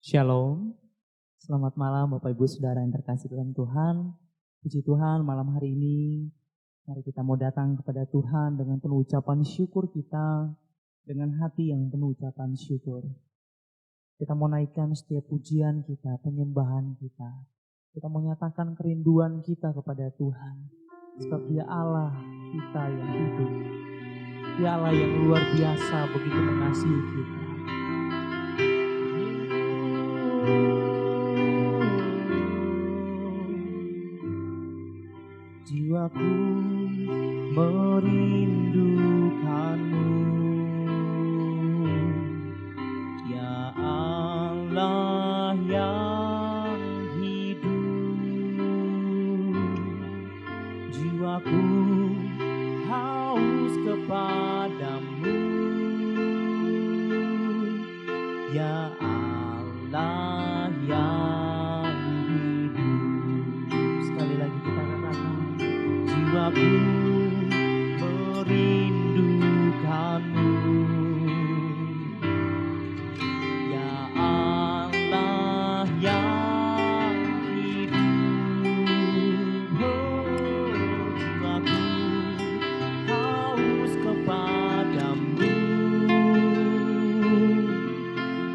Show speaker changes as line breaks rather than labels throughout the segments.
Shalom, selamat malam Bapak Ibu Saudara yang terkasih dalam Tuhan. Puji Tuhan malam hari ini, mari kita mau datang kepada Tuhan dengan penuh ucapan syukur kita, dengan hati yang penuh ucapan syukur. Kita mau naikkan setiap pujian kita, penyembahan kita. Kita mau nyatakan kerinduan kita kepada Tuhan. Sebab Dia Allah kita yang hidup. Dia Allah yang luar biasa begitu mengasihi kita. Jiwaku merindukanmu, ya Allah yang hidup. Jiwaku haus kepadamu, ya Allah yang hidup. Sekali lagi kita katakan, jiwaku merindukanmu, ya Allah yang hidup. Jiwaku haus kepadamu,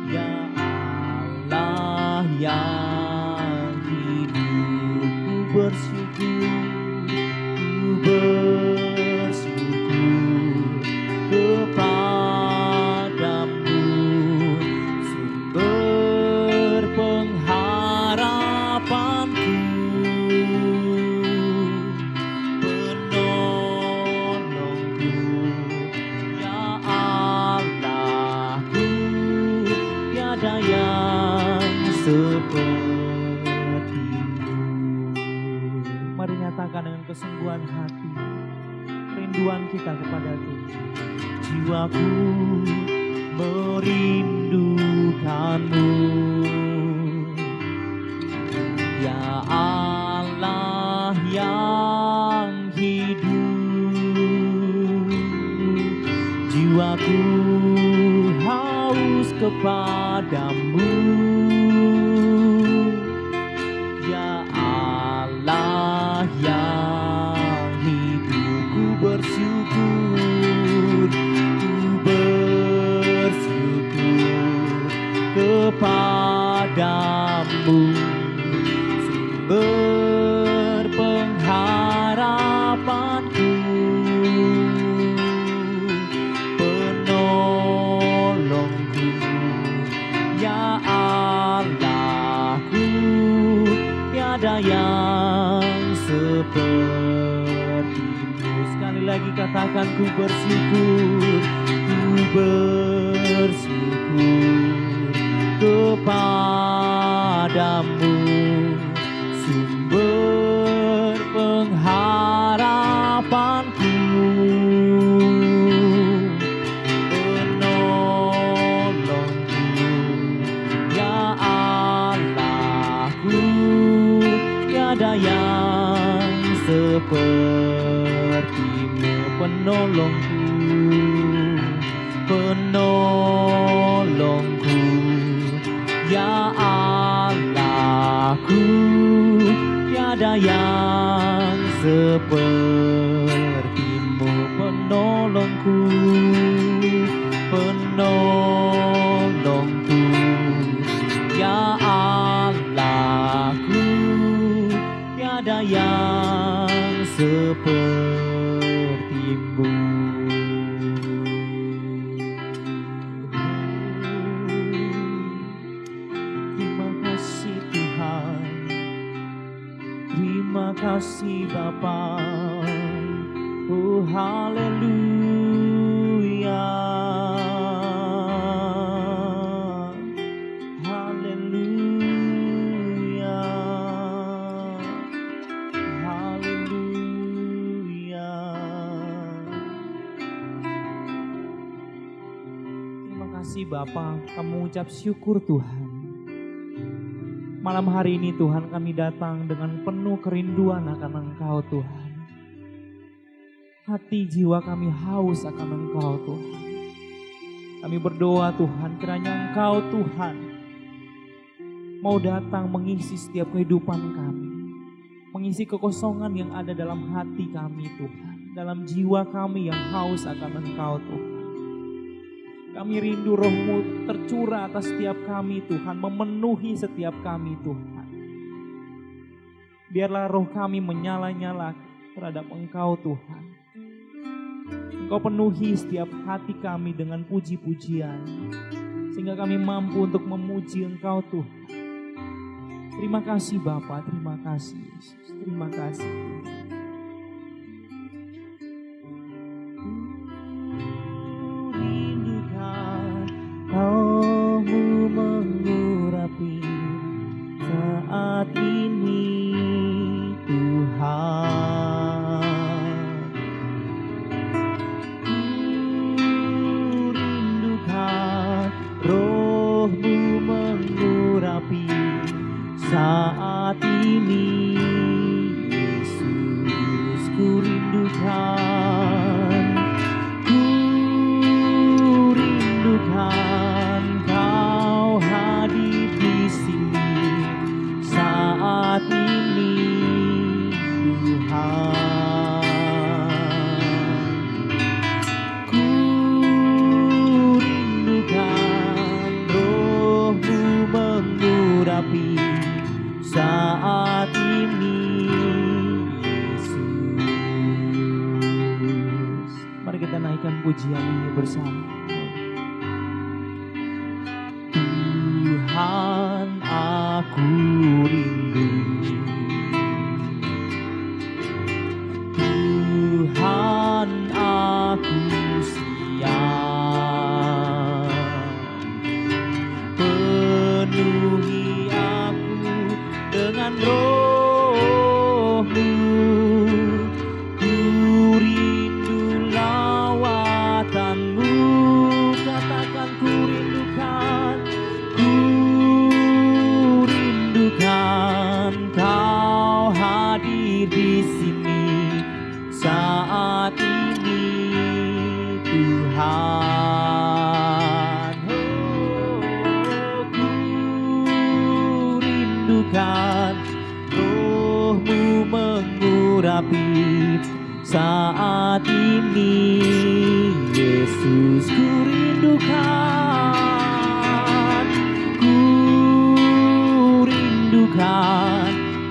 ya Allah yang hidup. Ku bersyukur kepadamu, sumber pengharapanku, penolongku, ya Allahku, tiada yang sepertimu. Mari nyatakan dengan kesungguhan hati kerinduan kita kepada Tuhan. Jiwaku merindukanmu, ya Allah yang hidup. Jiwaku haus kepadamu, ya Allah yang hidup. Ku bersyukur kepadamu, sumber pengharapanku, penolongku, ya Allahku, tiada yang sepertimu. Sekali lagi katakan, ku bersyukur kepadamu, sumber pengharapanku, penolongku, ya Allahku, tiada yang sepertimu. Penolongku, ya Allahku, tiada yang sepertimu. Penolongku, ya Allahku, tiada yang sepertimu. Terima kasih Bapa, oh haleluya, haleluya, haleluya. Terima kasih Bapa, kami ucap syukur Tuhan. Malam hari ini Tuhan kami datang dengan penuh kerinduan akan Engkau Tuhan. Hati jiwa kami haus akan Engkau Tuhan. Kami berdoa Tuhan, kiranya Engkau Tuhan mau datang mengisi setiap kehidupan kami. Mengisi kekosongan yang ada dalam hati kami Tuhan. Dalam jiwa kami yang haus akan Engkau Tuhan. Kami rindu Roh-Mu tercurah atas setiap kami Tuhan. Memenuhi setiap kami Tuhan. Biarlah roh kami menyala-nyala terhadap Engkau Tuhan. Engkau penuhi setiap hati kami dengan puji-pujian. Sehingga kami mampu untuk memuji Engkau Tuhan. Terima kasih Bapa, terima kasih Yesus, terima kasih. Rindukan Roh-Mu mengurapi saat ini Tuhan. Rindukan Roh-Mu mengurapi saat ini Yesus, ku rindukan Kau hadir di sini saat ini Tuhan. Ku rindukan Roh-Mu mengurapi saat ini Yesus. Mari kita naikkan pujian ini bersama. Tuhan, aku rindu. Tuhan, aku siap. Penuhi dengan Roh-Mu, ku rindu lawatan-Mu. Katakan ku rindukan Kau hadir di sini saat ini Tuhan. Ku rindukan Roh-Mu mengurapi saat ini Yesus. Ku rindukan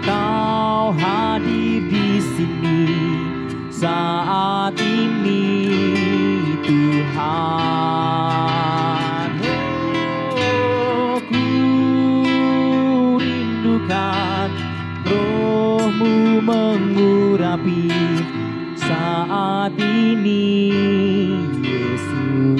Kau hadir di sini saat ini Tuhan. Ku rindukan Roh-Mu mengurapi saat ini Yesus.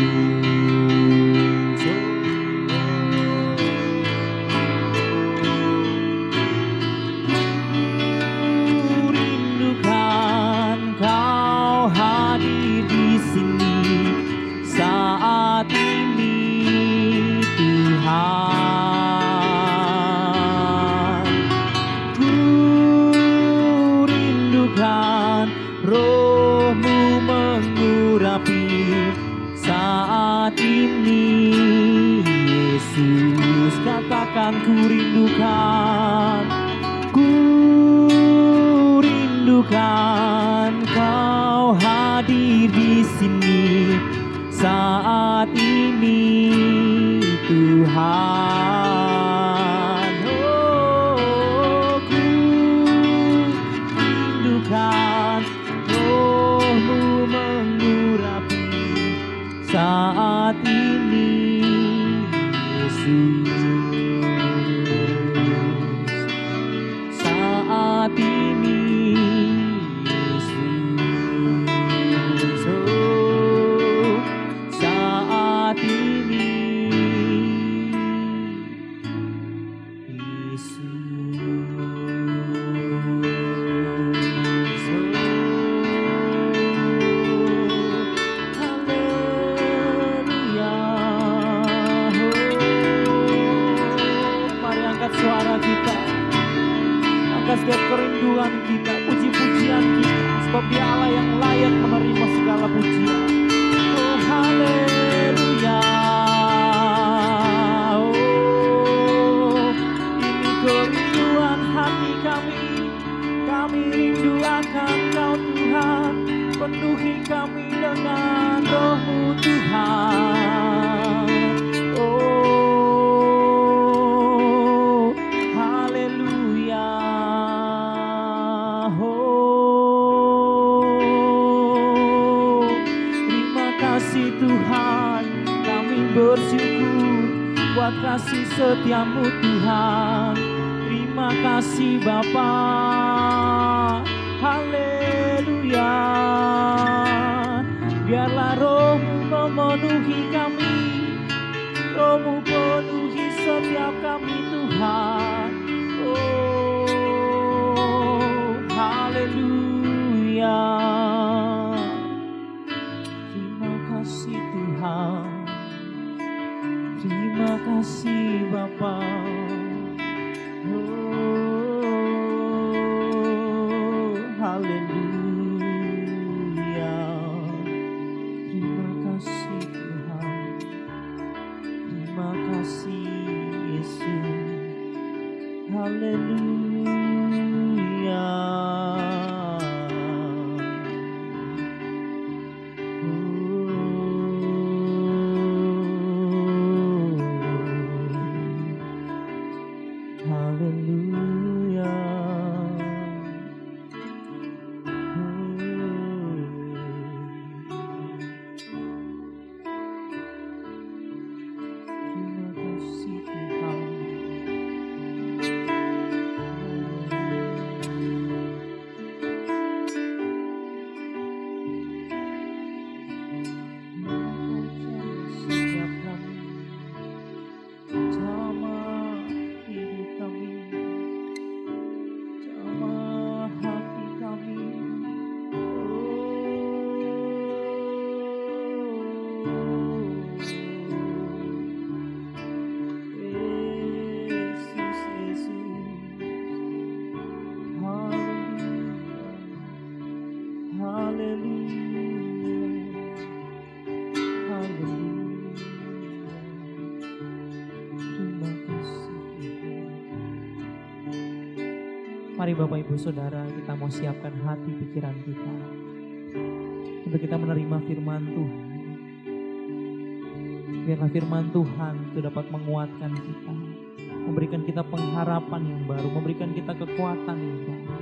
Saat ini Tuhan, ku rindukan Roh-Mu mengurapi saat ini Yesus. Katakan ku rindukan Kau hadir di sini saat ini Tuhan. Ku rindukan Roh-Mu mengurapi saat ini Yesus. Saat ini Haleluya. penuhi kami dengan roh-Mu Tuhan. Oh, haleluya. Oh, terima kasih Tuhan, kami bersyukur buat kasih setia-Mu Tuhan. Terima kasih Bapa. Haleluya. Biarlah roh-Mu memenuhi kami, roh-Mu penuhi setiap kami Tuhan. Oh, haleluya. Terima kasih Tuhan, terima kasih Bapa. Oh, haleluya. Terima kasih Tuhan, terima kasih Yesus. Haleluya. Haleluya. Terima kasih Tuhan. Setiap kami, jamah hidup kami, jamah hati kami. Yesus, Yesus. Haleluya. Haleluya. Haleluya. Terima kasih Tuhan. Mari Bapak Ibu Saudara, kita mau siapkan hati pikiran kita untuk kita menerima firman Tuhan. Biarlah firman Tuhan itu dapat menguatkan kita, memberikan kita pengharapan yang baru, memberikan kita kekuatan yang baru.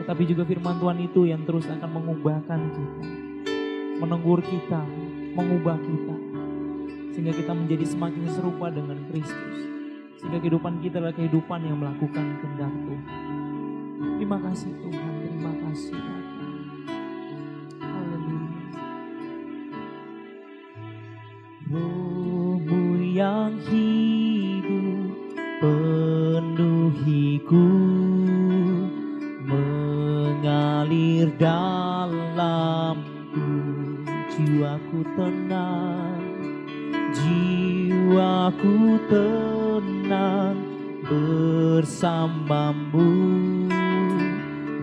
Tetapi juga firman Tuhan itu yang terus akan mengubahkan kita, menegur kita, mengubah kita, sehingga kita menjadi semakin serupa dengan Kristus, sehingga kehidupan kita adalah kehidupan yang melakukan kehendak Tuhan. Terima kasih Tuhan, terima kasih Bapa. Haleluya. Roh-Mu yang hidup penuhiku, mengalir dalamku, jiwaku tenang, jiwaku tenang bersamamu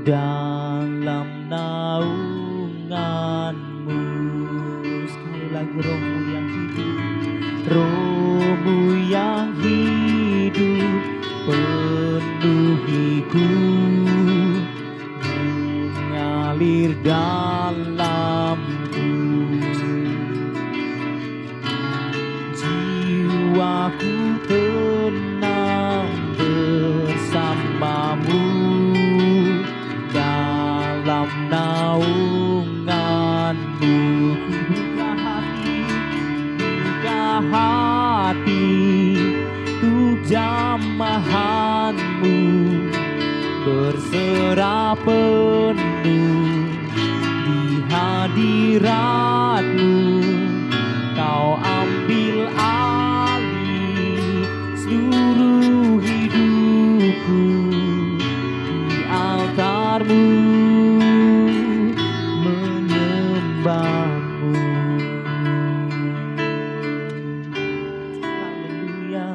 dalam naunganmu. Sekali lagi, roh-Mu yang hidup, roh-Mu yang hidup penuhiku, mengalir dalamku, jiwaku tenang bersamamu dalam naunganmu. Buka hati untuk jamahanmu, berserah penuh di hadiratmu. Kau ambil alih seluruh hidupku, di altarmu menyembahmu. Haleluya.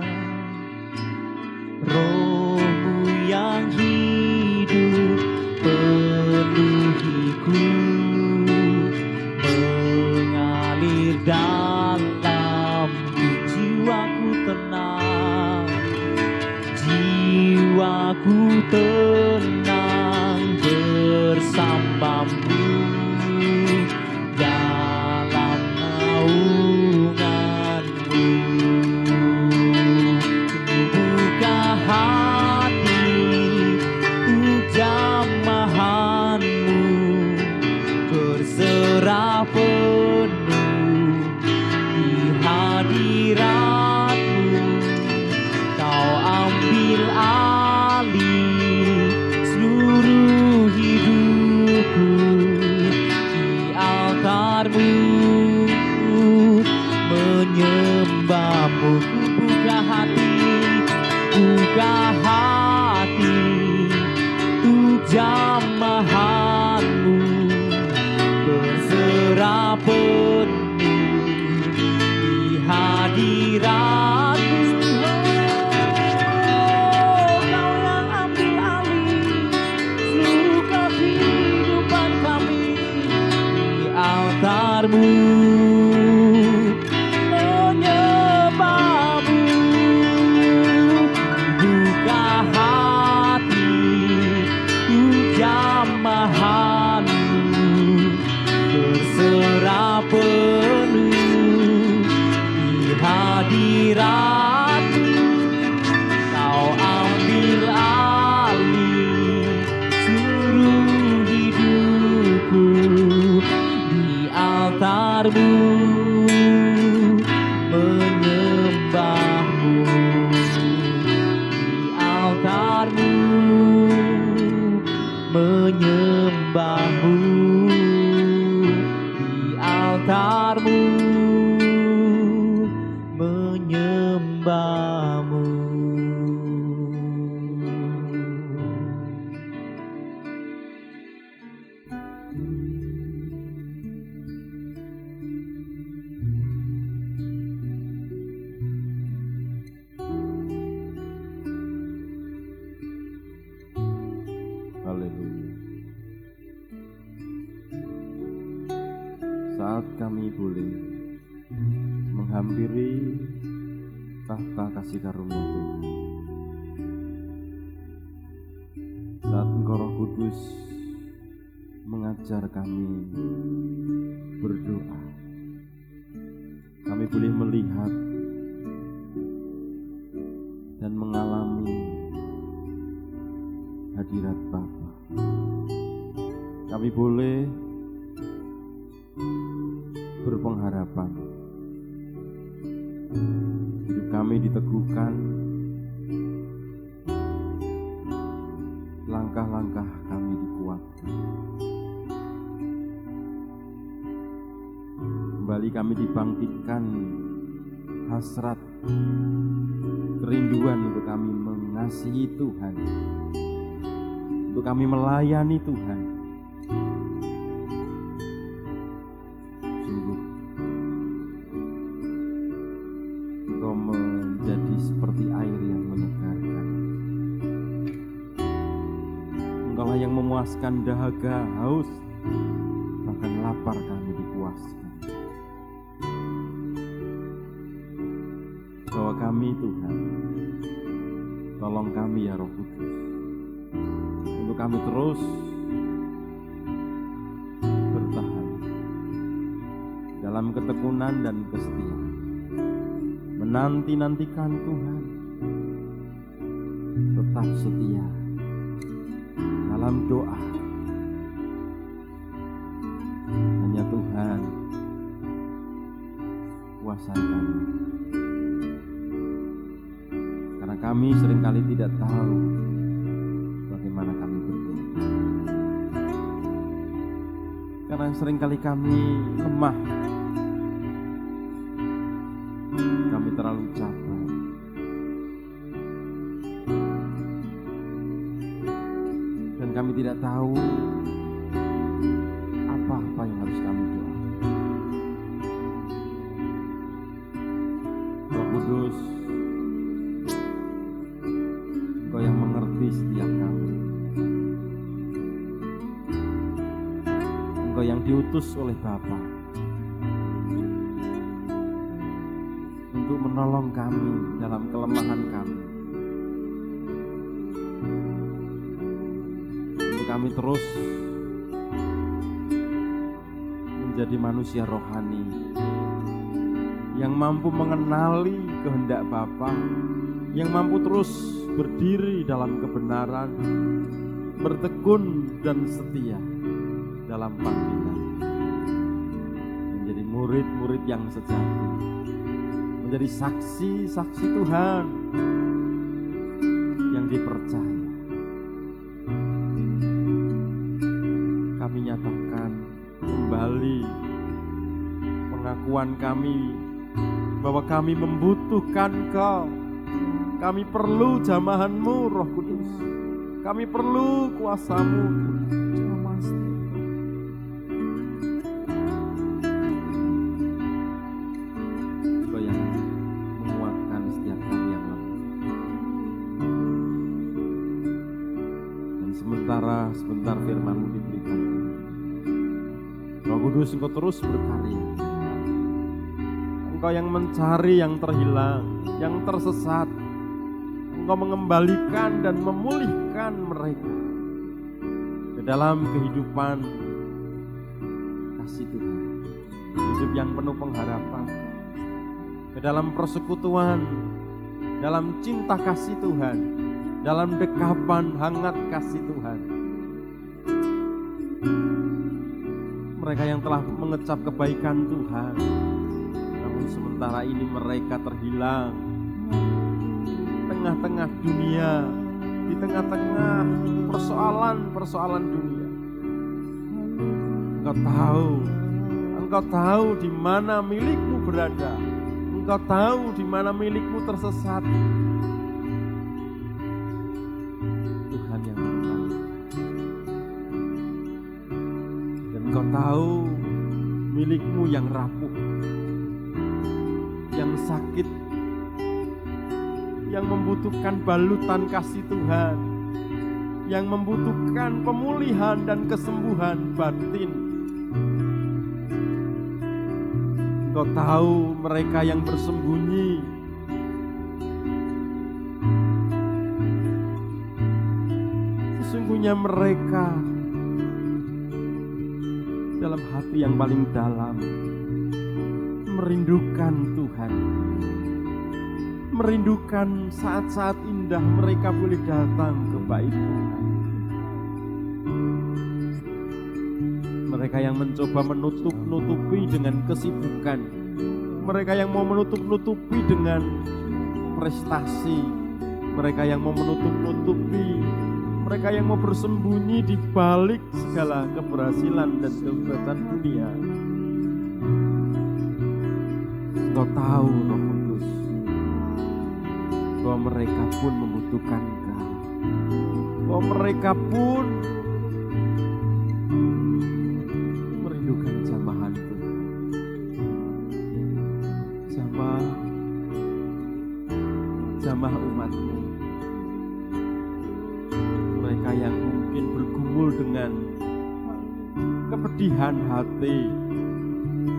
Roh-Mu yang hidup penuhiku, mengalir dalamku, jiwaku tenang, jiwaku tenang bersamamu berserah penuh di hadirat-Mu. Kau ambil alih seluruh hidupku di altar-Mu, menyembah-Mu. Buka hati untuk jamahan-Mu, berserah penuh di hadirat-Mu. Oh, Kau yang ambil alih seluruh kehidupan kami di altar-Mu, menyembah-Mu. Buka hati untuk jamahan-Mu, berserah penuh di hadirat-Mu. Kau ambil alih seluruh hidupku di altar-Mu, menyembah-Mu. Di altar-Mu, menyembah-Mu. Di altar-Mu, menyembah-Mu.
Haleluya. Saat kami boleh menghampiri tahta kasih karunia Tuhan, saat Engkau Roh Kudus mengajar kami berdoa, kami boleh melihat dan mengalami hadirat Bapa. Kami boleh berpengharapan, hidup kami diteguhkan, langkah-langkah kami dikuatkan. Kembali kami dibangkitkan hasrat, kerinduan untuk kami mengasihi Tuhan, untuk kami melayani Tuhan. Sungguh Engkau menjadi seperti air yang menyegarkan. Engkaulah yang memuaskan dahaga, haus, bahkan lapar kami dipuaskan. Bahwa kami Tuhan, tolong kami ya Roh Kudus, untuk kami terus bertahan dalam ketekunan dan kesetiaan, menanti-nantikan Tuhan, tetap setia dalam doa. Hanya Tuhan kuasai kami, karena kami seringkali tidak tahu bagaimana kami berdoa, karena seringkali kami lemah, kami terlalu capek, dan kami tidak tahu apa-apa yang harus kami doa. Roh Kudus, Engkau yang mengerti setiap kami, Engkau yang diutus oleh Bapa untuk menolong kami dalam kelemahan kami, untuk kami terus menjadi manusia rohani yang mampu mengenali kehendak Bapa, yang mampu terus berdiri dalam kebenaran, bertekun dan setia dalam panggilan. murid-murid yang sejati, menjadi saksi-saksi Tuhan yang dipercaya. Kami nyatakan kembali pengakuan kami bahwa kami membutuhkan Engkau. Kami perlu jamahan-Mu, Roh Kudus. Kami perlu kuasa-Mu. Engkau yang menguatkan setiap kami yang lemah. Dan sebentar firman-Mu diberikan, Roh Kudus, Engkau terus berkarya. Engkau yang mencari yang terhilang, yang tersesat. Engkau mengembalikan dan memulihkan mereka ke dalam kehidupan kasih Tuhan, hidup yang penuh pengharapan, ke dalam persekutuan, dalam cinta kasih Tuhan, dalam dekapan hangat kasih Tuhan. Mereka yang telah mengecap kebaikan Tuhan, namun sementara ini mereka terhilang tengah-tengah dunia, di tengah-tengah persoalan dunia. Engkau tahu di mana milikmu berada. Engkau tahu di mana milikmu tersesat. Tuhan yang mengetahui. Dan Engkau tahu milikmu yang rapuh, yang sakit, yang membutuhkan balutan kasih Tuhan, yang membutuhkan pemulihan dan kesembuhan batin. Engkau tahu mereka yang bersembunyi, sesungguhnya mereka dalam hati yang paling dalam merindukan Tuhan, merindukan saat-saat indah mereka boleh datang ke bait Tuhan. Mereka yang mencoba menutup-nutupi dengan kesibukan, mereka yang mau menutup-nutupi dengan prestasi, mereka yang mau menutup-nutupi, mereka yang mau bersembunyi di balik segala keberhasilan dan kekuatan dunia. Engkau tahu, Roh Kudus, bahwa mereka pun membutuhkan Engkau, bahwa mereka pun merindukan jamahan Tuhan, jamah umat-Mu. Mereka yang mungkin bergumul dengan kepedihan hati,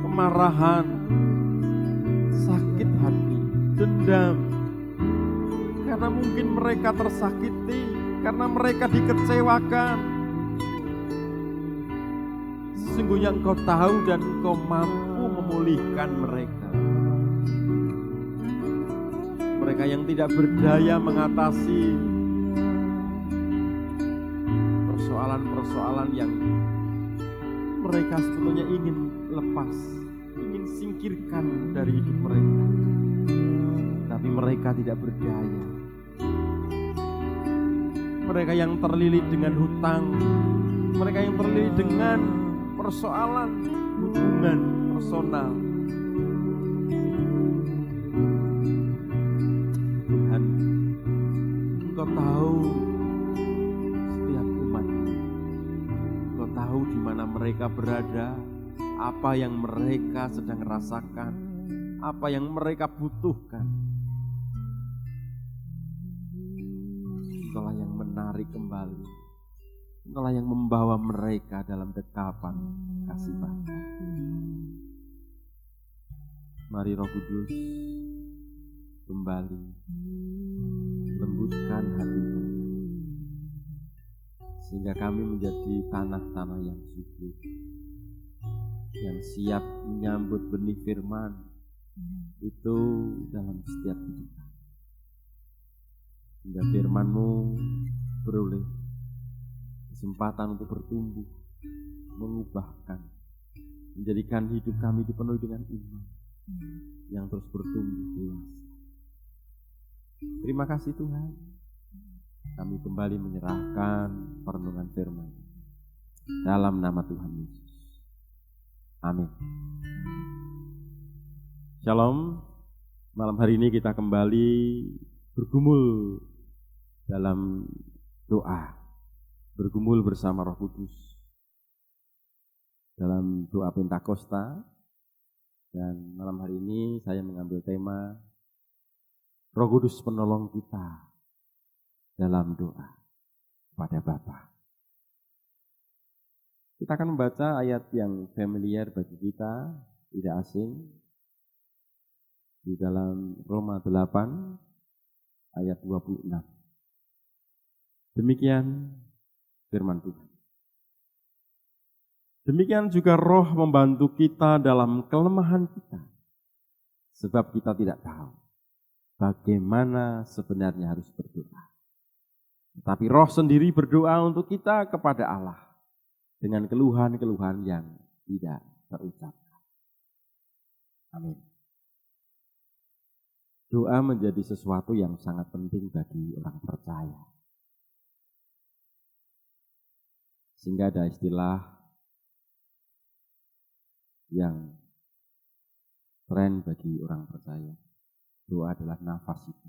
kemarahan, sakit hati, dendam, karena mungkin mereka tersakiti, karena mereka dikecewakan. Sesungguhnya Engkau tahu dan Engkau mampu memulihkan mereka. Mereka yang tidak berdaya mengatasi persoalan-persoalan yang mereka sebetulnya ingin lepas, ingin singkirkan dari hidup mereka, tapi mereka tidak berdaya. Mereka yang terlilit dengan hutang, mereka yang terlilit dengan persoalan hubungan personal. Tuhan, Engkau tahu setiap umat, Engkau tahu di mana mereka berada, apa yang mereka sedang rasakan, apa yang mereka butuhkan. Engkaulah yang menarik kembali, Engkaulah yang membawa mereka dalam dekapan kasih Bapa. Mari Roh Kudus kembali lembutkan hati kami, sehingga kami menjadi tanah-tanah yang subur, yang siap menyambut benih firman itu dalam setiap hidup. Sehingga firman-Mu beroleh kesempatan untuk bertumbuh, mengubahkan, menjadikan hidup kami dipenuhi dengan iman yang terus bertumbuh dewasa. Terima kasih Tuhan, kami kembali menyerahkan perenungan firman dalam nama Tuhan Yesus. Amin. Shalom. Malam hari ini kita kembali bergumul dalam doa, bergumul bersama Roh Kudus dalam doa Pentakosta. Dan malam hari ini saya mengambil tema Roh Kudus penolong kita dalam doa kepada Bapa. Kita akan membaca ayat yang familiar bagi kita, tidak asing, di dalam Roma 8 ayat 26. Demikian firman Tuhan. Demikian juga Roh membantu kita dalam kelemahan kita, sebab kita tidak tahu bagaimana sebenarnya harus berdoa. Tetapi Roh sendiri berdoa untuk kita kepada Allah dengan keluhan-keluhan yang tidak terucapkan. Amin. Doa menjadi sesuatu yang sangat penting bagi orang percaya. Sehingga ada istilah yang tren bagi orang percaya. Doa adalah nafas itu.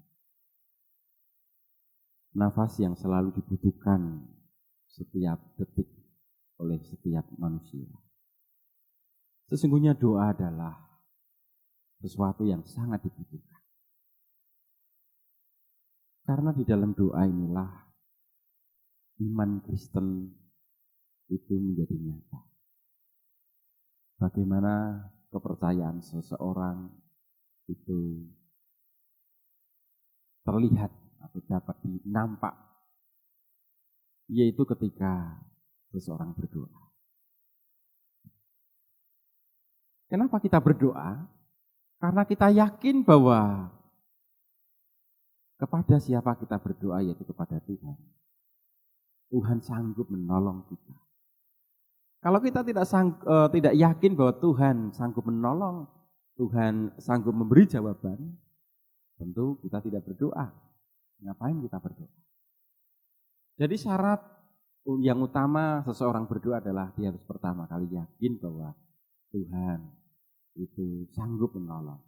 Nafas yang selalu dibutuhkan setiap detik oleh setiap manusia. Sesungguhnya doa adalah sesuatu yang sangat dibutuhkan. Karena di dalam doa inilah iman Kristen itu menjadi nyata. Bagaimana kepercayaan seseorang itu terlihat atau dapat dinampak, yaitu ketika seseorang berdoa. Kenapa kita berdoa? Karena kita yakin bahwa kepada siapa kita berdoa, yaitu kepada Tuhan. Tuhan sanggup menolong kita. Kalau kita tidak yakin bahwa Tuhan sanggup menolong, Tuhan sanggup memberi jawaban, tentu kita tidak berdoa. Ngapain kita berdoa? Jadi syarat yang utama seseorang berdoa adalah dia harus pertama kali yakin bahwa Tuhan itu sanggup menolong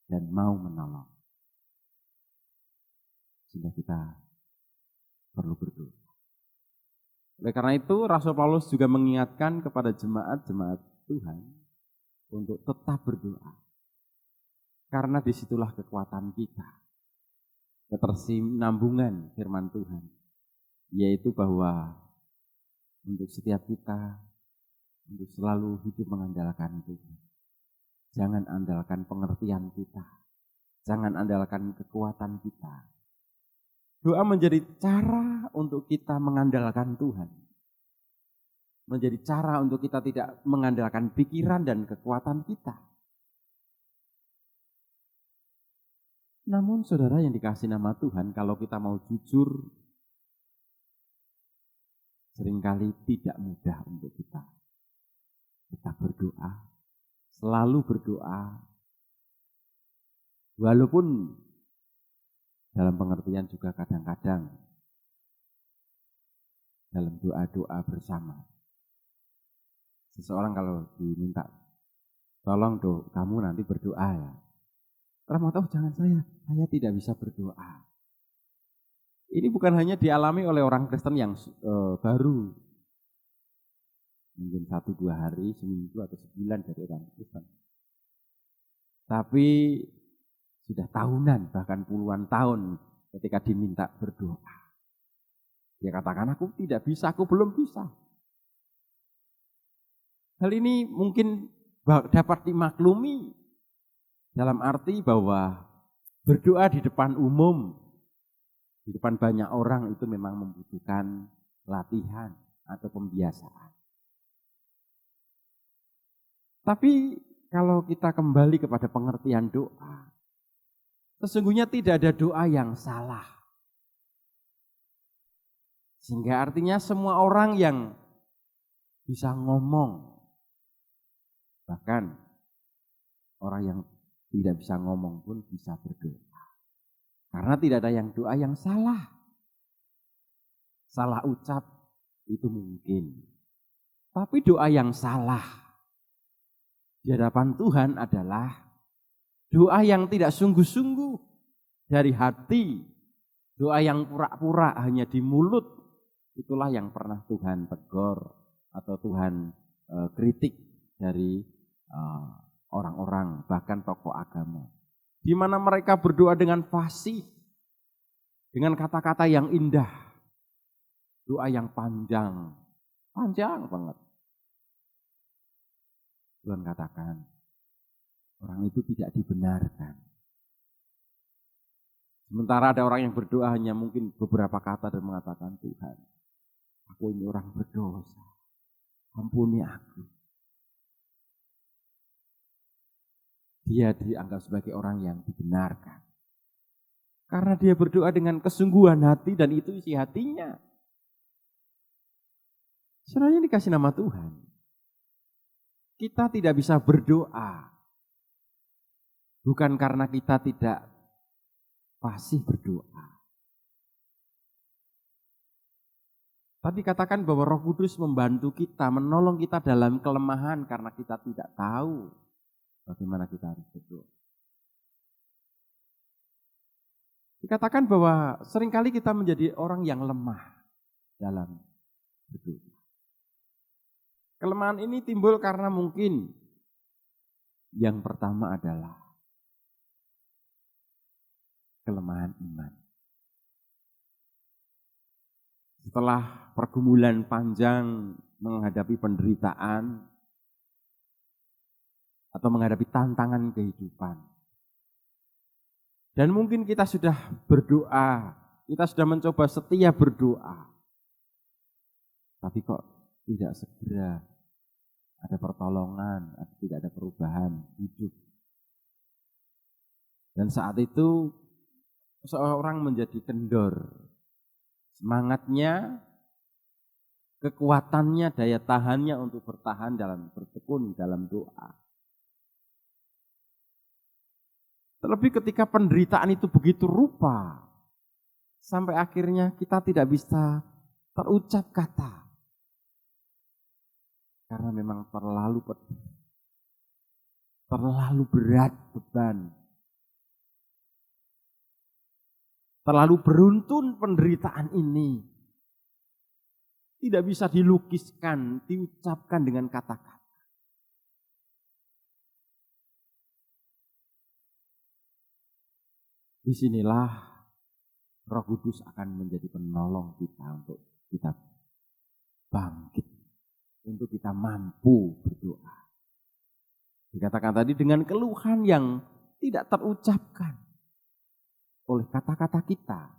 dan mau menolong. Sehingga kita perlu berdoa. Oleh karena itu Rasul Paulus juga mengingatkan kepada jemaat-jemaat Tuhan untuk tetap berdoa. Karena disitulah kekuatan kita. Ketersinambungan firman Tuhan. Yaitu bahwa untuk setiap kita, untuk selalu hidup mengandalkan Tuhan. Jangan andalkan pengertian kita. Jangan andalkan kekuatan kita. Doa menjadi cara untuk kita mengandalkan Tuhan. Menjadi cara untuk kita tidak mengandalkan pikiran dan kekuatan kita. Namun saudara yang dikasih nama Tuhan, kalau kita mau jujur, seringkali tidak mudah untuk kita. Kita berdoa, selalu berdoa, walaupun dalam pengertian juga kadang-kadang dalam doa-doa bersama. Seseorang kalau diminta, tolong kamu nanti berdoa ya. Orang mau tahu, jangan saya tidak bisa berdoa. Ini bukan hanya dialami oleh orang Kristen yang baru. Mungkin 1-2 hari, seminggu atau sebulan dari orang Kristen. Tapi sudah tahunan, bahkan puluhan tahun ketika diminta berdoa. Dia katakan, aku tidak bisa, aku belum bisa. Hal ini mungkin dapat dimaklumi dalam arti bahwa berdoa di depan umum, di depan banyak orang itu memang membutuhkan latihan atau pembiasaan. Tapi kalau kita kembali kepada pengertian doa, sesungguhnya tidak ada doa yang salah. Sehingga artinya semua orang yang bisa ngomong, Bahkan orang yang tidak bisa ngomong pun bisa berdoa. Karena tidak ada yang doa yang salah. Salah ucap itu mungkin. Tapi doa yang salah di hadapan Tuhan adalah doa yang tidak sungguh-sungguh dari hati. Doa yang pura-pura hanya di mulut. Itulah yang pernah Tuhan tegur atau Tuhan kritik dari orang-orang, bahkan tokoh agama. Di mana mereka berdoa dengan fasih, dengan kata-kata yang indah, doa yang panjang banget. Tuhan katakan, orang itu tidak dibenarkan. Sementara ada orang yang berdoa hanya mungkin beberapa kata dan mengatakan, Tuhan, aku ini orang berdosa, ampuni aku. Dia dianggap sebagai orang yang dibenarkan. Karena dia berdoa dengan kesungguhan hati dan itu isi hatinya. Sebenarnya dikasih nama Tuhan. Kita tidak bisa berdoa. Bukan karena kita tidak fasih berdoa. Tapi katakan bahwa Roh Kudus membantu kita, menolong kita dalam kelemahan karena kita tidak tahu bagaimana kita harus berdoa. Dikatakan bahwa seringkali kita menjadi orang yang lemah dalam berdoa. Kelemahan ini timbul karena mungkin yang pertama adalah kelemahan iman. Setelah pergumulan panjang menghadapi penderitaan atau menghadapi tantangan kehidupan. Dan mungkin kita sudah berdoa, kita sudah mencoba setia berdoa. Tapi kok tidak segera ada pertolongan, atau tidak ada perubahan hidup. Dan saat itu seorang menjadi kendor. Semangatnya, kekuatannya, daya tahannya untuk bertahan dalam bertekun dalam doa. Terlebih ketika penderitaan itu begitu rupa, sampai akhirnya kita tidak bisa terucap kata. Karena memang terlalu pedih, terlalu berat beban, terlalu beruntun penderitaan ini. Tidak bisa dilukiskan, diucapkan dengan kata-kata. Disinilah Roh Kudus akan menjadi penolong kita untuk kita bangkit, untuk kita mampu berdoa. Dikatakan tadi dengan keluhan yang tidak terucapkan oleh kata-kata kita.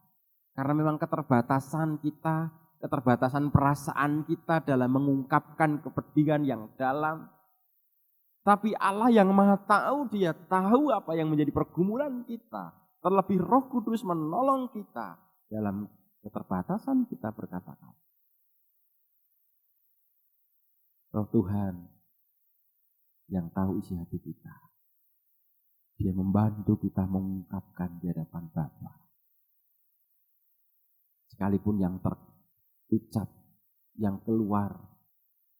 Karena memang keterbatasan kita, keterbatasan perasaan kita dalam mengungkapkan kepedihan yang dalam. Tapi Allah yang Maha Tahu, Dia tahu apa yang menjadi pergumulan kita. Terlebih Roh Kudus menolong kita dalam keterbatasan kita berkata-kata. Roh Tuhan yang tahu isi hati kita. Dia membantu kita mengungkapkan di hadapan Bapa. Sekalipun yang terucap, yang keluar,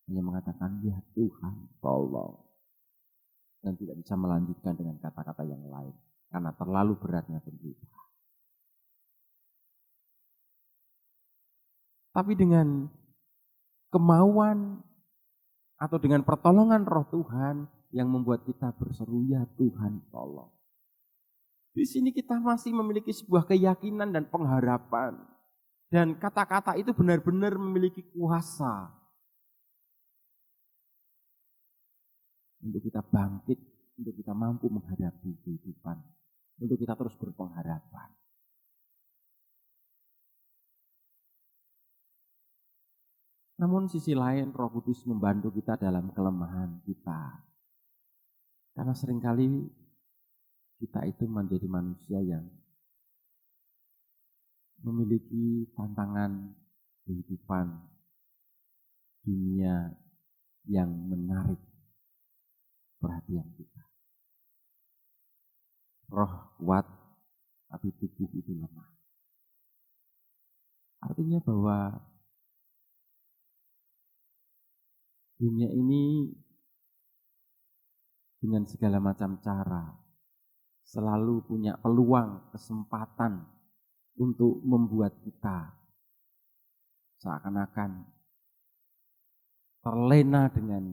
hanya mengatakan, ya Tuhan, tolong. Dan tidak bisa melanjutkan dengan kata-kata yang lain. Karena terlalu beratnya penderitaan. Tapi dengan kemauan atau dengan pertolongan Roh Tuhan yang membuat kita berseru, ya Tuhan tolong. Di sini kita masih memiliki sebuah keyakinan dan pengharapan. Dan kata-kata itu benar-benar memiliki kuasa untuk kita bangkit, untuk kita mampu menghadapi kehidupan, untuk kita terus berpengharapan. Namun sisi lain Roh Kudus membantu kita dalam kelemahan kita. Karena seringkali kita itu menjadi manusia yang memiliki tantangan kehidupan dunia yang menarik. perhatian kita. Roh kuat, tapi tubuh itu lemah. Artinya bahwa dunia ini dengan segala macam cara selalu punya peluang, kesempatan untuk membuat kita seakan-akan terlena dengan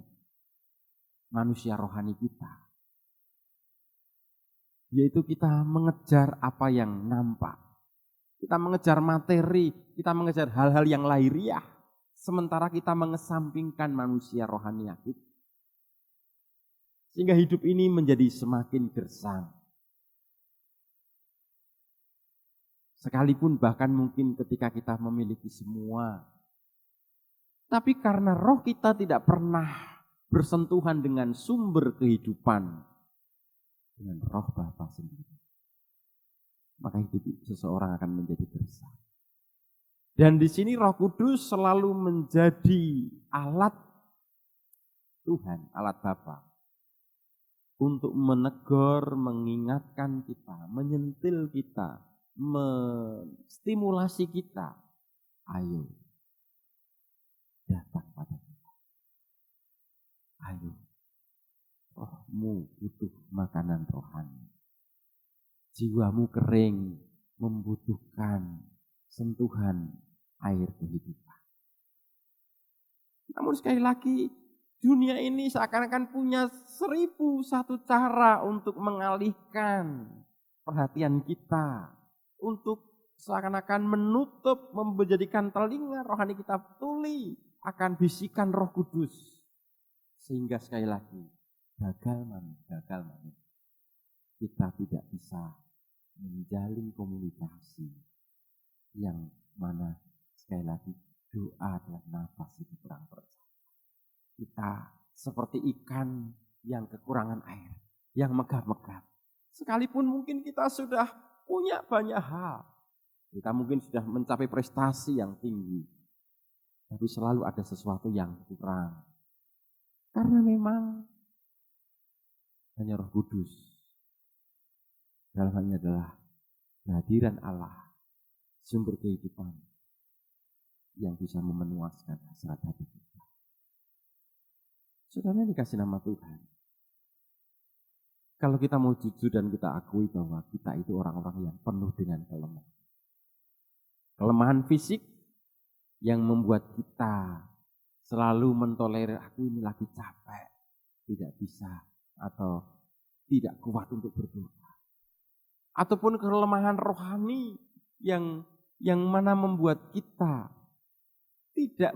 manusia rohani kita. Yaitu kita mengejar apa yang nampak. Kita mengejar materi, kita mengejar hal-hal yang lahiriah. Sementara kita mengesampingkan manusia rohani kita. Sehingga hidup ini menjadi semakin gersang. Sekalipun bahkan mungkin ketika kita memiliki semua. Tapi karena roh kita tidak pernah bersentuhan dengan sumber kehidupan. Dengan roh Bapa sendiri. Maka hidup seseorang akan menjadi gersang. Dan di sini Roh Kudus selalu menjadi alat Tuhan, alat Bapa untuk menegur, mengingatkan kita, menyentil kita, menstimulasi kita. Ayo, datang pada kita. Ayo, rohmu butuh makanan rohani. Jiwamu kering, membutuhkan sentuhan air kehidupan. Namun sekali lagi, dunia ini seakan-akan punya 1001 cara untuk mengalihkan perhatian kita. Untuk seakan-akan menutup, menjadikan telinga rohani kita tuli akan bisikan Roh Kudus. Sehingga sekali lagi, gagal mana. Kita tidak bisa menjalin komunikasi yang mana sekali lagi doa adalah nafas itu kurang percaya. Kita seperti ikan yang kekurangan air, yang megap-megap. Sekalipun mungkin kita sudah punya banyak hal, kita mungkin sudah mencapai prestasi yang tinggi, tapi selalu ada sesuatu yang kurang. Karena memang hanya Roh Kudus dalam hal ini adalah kehadiran Allah, sumber kehidupan yang bisa memenuaskan hasrat hati kita. Saudara dikasih nama Tuhan. Kalau kita mau jujur dan kita akui bahwa kita itu orang-orang yang penuh dengan kelemahan. Kelemahan fisik yang membuat kita selalu mentolerir, aku ini lagi capek, tidak bisa atau tidak kuat untuk berdoa. Ataupun kelemahan rohani yang mana membuat kita tidak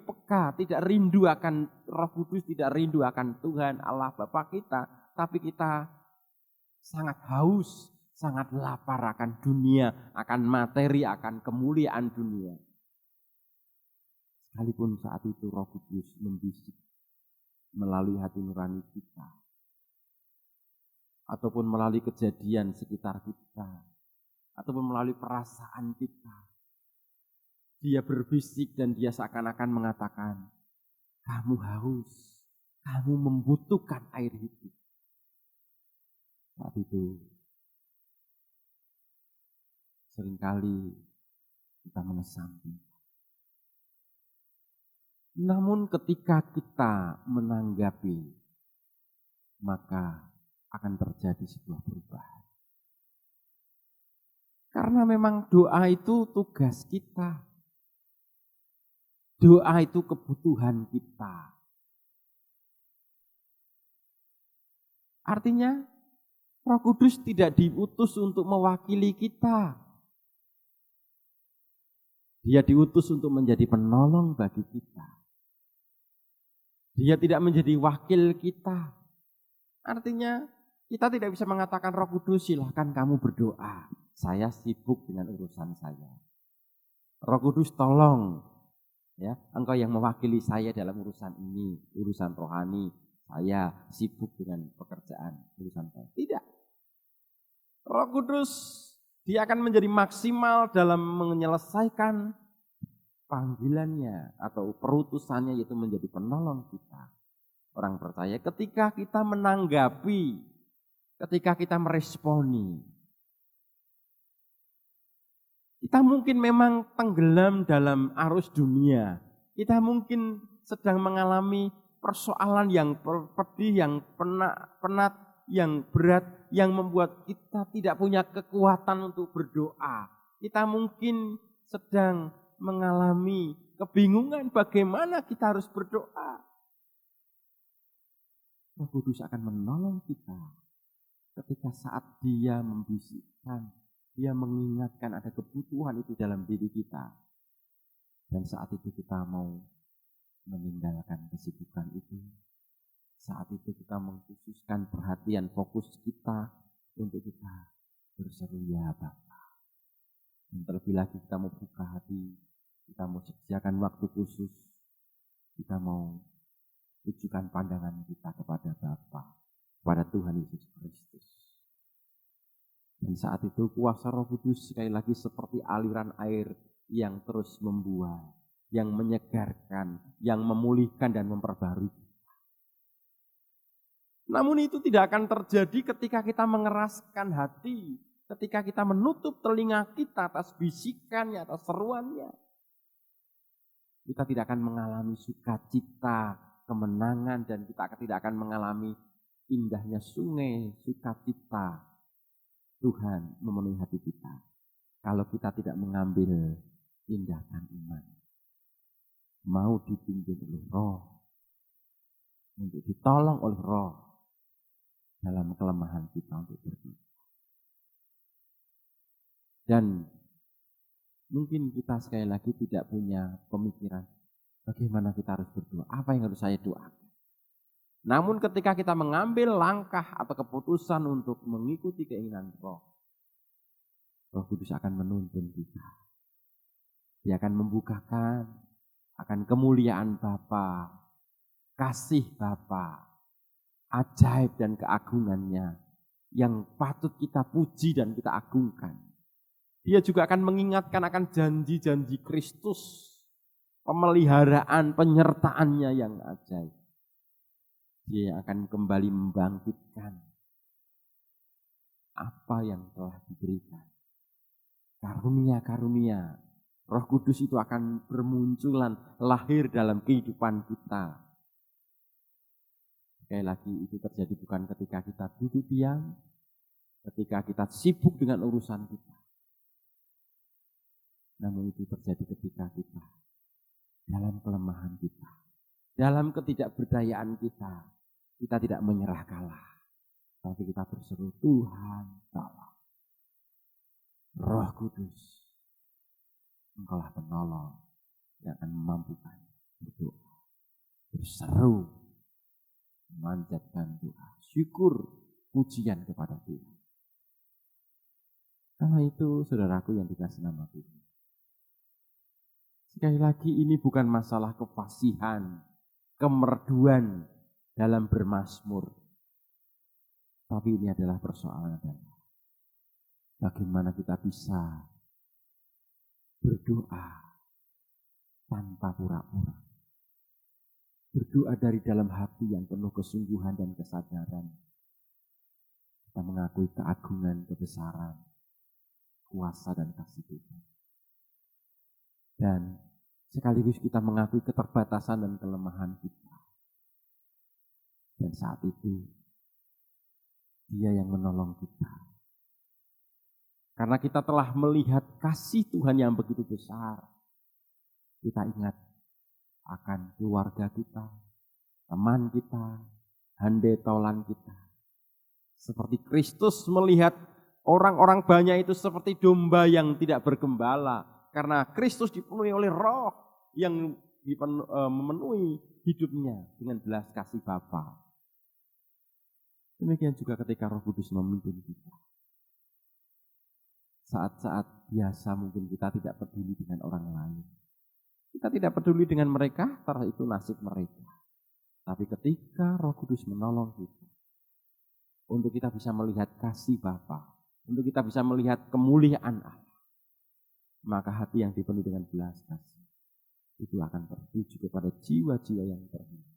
peka, tidak rindu akan Roh Kudus, tidak rindu akan Tuhan Allah Bapa kita, tapi kita sangat haus, sangat lapar akan dunia, akan materi, akan kemuliaan dunia. Sekalipun saat itu Roh Kudus membisik melalui hati nurani kita, ataupun melalui kejadian sekitar kita, ataupun melalui perasaan kita. Dia berbisik dan dia seakan-akan mengatakan, kamu haus, kamu membutuhkan air hidup. Saat itu, seringkali kita mengesampingkan. Namun ketika kita menanggapi, maka akan terjadi sebuah perubahan. Karena memang doa itu tugas kita. Doa itu kebutuhan kita. Artinya, Roh Kudus tidak diutus untuk mewakili kita. Dia diutus untuk menjadi penolong bagi kita. Dia tidak menjadi wakil kita. Artinya, kita tidak bisa mengatakan Roh Kudus, silahkan kamu berdoa. Saya sibuk dengan urusan saya. Roh Kudus tolong, ya, engkau yang mewakili saya dalam urusan ini, urusan rohani. Saya sibuk dengan pekerjaan, urusan saya. Tidak. Roh Kudus, dia akan menjadi maksimal dalam menyelesaikan panggilannya atau perutusannya, yaitu menjadi penolong kita. orang percaya ketika kita menanggapi, ketika kita meresponi. Kita mungkin memang tenggelam dalam arus dunia. Kita mungkin sedang mengalami persoalan yang pedih, yang penat, yang berat, yang membuat kita tidak punya kekuatan untuk berdoa. Kita mungkin sedang mengalami kebingungan bagaimana kita harus berdoa. Roh Kudus akan menolong kita ketika saat Dia membisikkan, Dia mengingatkan ada kebutuhan itu dalam diri kita. Dan saat itu kita mau meninggalkan kesibukan itu. Saat itu kita mengkhususkan perhatian fokus kita untuk kita berseru ya Bapa. Dan terlebih lagi kita mau buka hati, kita mau sediakan waktu khusus, kita mau tujukan pandangan kita kepada Bapa, kepada Tuhan Yesus Kristus. Dan saat itu kuasa Roh Kudus sekali lagi seperti aliran air yang terus membuah, yang menyegarkan, yang memulihkan dan memperbarui. Namun itu tidak akan terjadi ketika kita mengeraskan hati, ketika kita menutup telinga kita atas bisikannya, atas seruannya. Kita tidak akan mengalami sukacita, kemenangan, dan kita tidak akan mengalami indahnya sungai sukacita. Tuhan memenuhi hati kita kalau kita tidak mengambil tindakan iman. Mau dipimpin oleh Roh, untuk ditolong oleh Roh dalam kelemahan kita untuk berdoa. Dan mungkin kita sekali lagi tidak punya pemikiran bagaimana kita harus berdoa, apa yang harus saya doakan. Namun ketika kita mengambil langkah atau keputusan untuk mengikuti keinginan Roh, Roh Kudus akan menuntun kita. Dia akan membukakan akan kemuliaan Bapa, kasih Bapa, ajaib dan keagungannya yang patut kita puji dan kita agungkan. Dia juga akan mengingatkan akan janji-janji Kristus, pemeliharaan, penyertaannya yang ajaib. Dia akan kembali membangkitkan apa yang telah diberikan. Karunia-karunia Roh Kudus itu akan bermunculan, lahir dalam kehidupan kita. Sekali lagi itu terjadi bukan ketika kita duduk diam, ketika kita sibuk dengan urusan kita. Namun itu terjadi ketika kita dalam kelemahan kita, dalam ketidakberdayaan kita. Kita tidak menyerah kalah, tapi kita berseru, Tuhan tolong. Roh Kudus, Engkaulah penolong yang akan memampukan berdoa, berseru, memanjatkan doa, syukur, pujian kepada Tuhan. Karena itu saudaraku yang dikasih nama Tuhan. Sekali lagi ini bukan masalah kefasihan, kemerduan dalam bermazmur. Tapi ini adalah persoalan adalah bagaimana kita bisa berdoa tanpa pura-pura. Berdoa dari dalam hati yang penuh kesungguhan dan kesadaran. Kita mengakui keagungan, kebesaran, kuasa dan kasih Tuhan. Dan sekaligus kita mengakui keterbatasan dan kelemahan kita. Dan saat itu, Dia yang menolong kita. Karena kita telah melihat kasih Tuhan yang begitu besar. Kita ingat akan keluarga kita, teman kita, handetolan kita. Seperti Kristus melihat orang-orang banyak itu seperti domba yang tidak bergembala. Karena Kristus dipenuhi oleh Roh yang memenuhi hidupnya dengan belas kasih Bapa. Demikian juga ketika Roh Kudus memimpin kita. Saat-saat biasa mungkin kita tidak peduli dengan orang lain. Kita tidak peduli dengan mereka, karena itu nasib mereka. Tapi ketika Roh Kudus menolong kita, untuk kita bisa melihat kasih Bapa, untuk kita bisa melihat kemuliaan Allah, maka hati yang dipenuhi dengan belas kasih itu akan tertuju kepada jiwa-jiwa yang terhilang.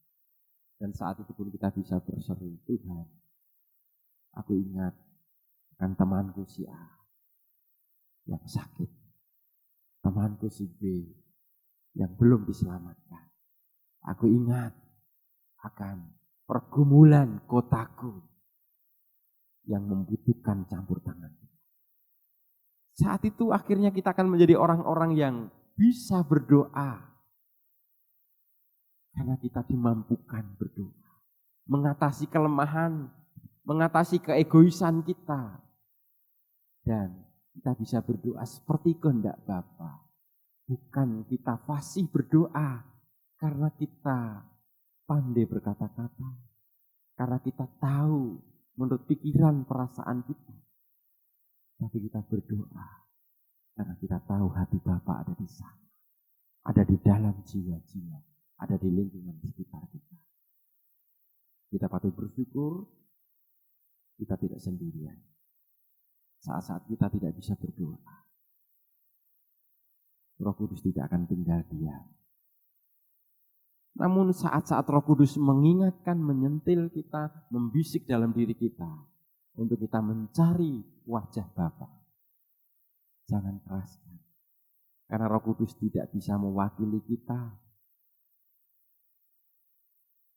Dan saat itu pun kita bisa berseru, Tuhan, aku ingat akan temanku si A yang sakit, temanku si B yang belum diselamatkan. Aku ingat akan pergumulan kotaku yang membutuhkan campur tangan. Saat itu akhirnya kita akan menjadi orang-orang yang bisa berdoa. Karena kita dimampukan berdoa. Mengatasi kelemahan, mengatasi keegoisan kita. Dan kita bisa berdoa seperti kehendak Bapa. Bukan kita fasih berdoa karena kita pandai berkata-kata. Karena kita tahu menurut pikiran perasaan kita. Tapi kita berdoa karena kita tahu hati Bapa ada di sana. Ada di dalam jiwa-jiwa. Ada di lingkungan sekitar kita. Kita patut bersyukur kita tidak sendirian. Saat-saat kita tidak bisa berdoa, Roh Kudus tidak akan tinggal diam. Namun saat-saat Roh Kudus mengingatkan, menyentil kita, membisik dalam diri kita untuk kita mencari wajah Bapa, jangan keraskan. Karena Roh Kudus tidak bisa mewakili kita.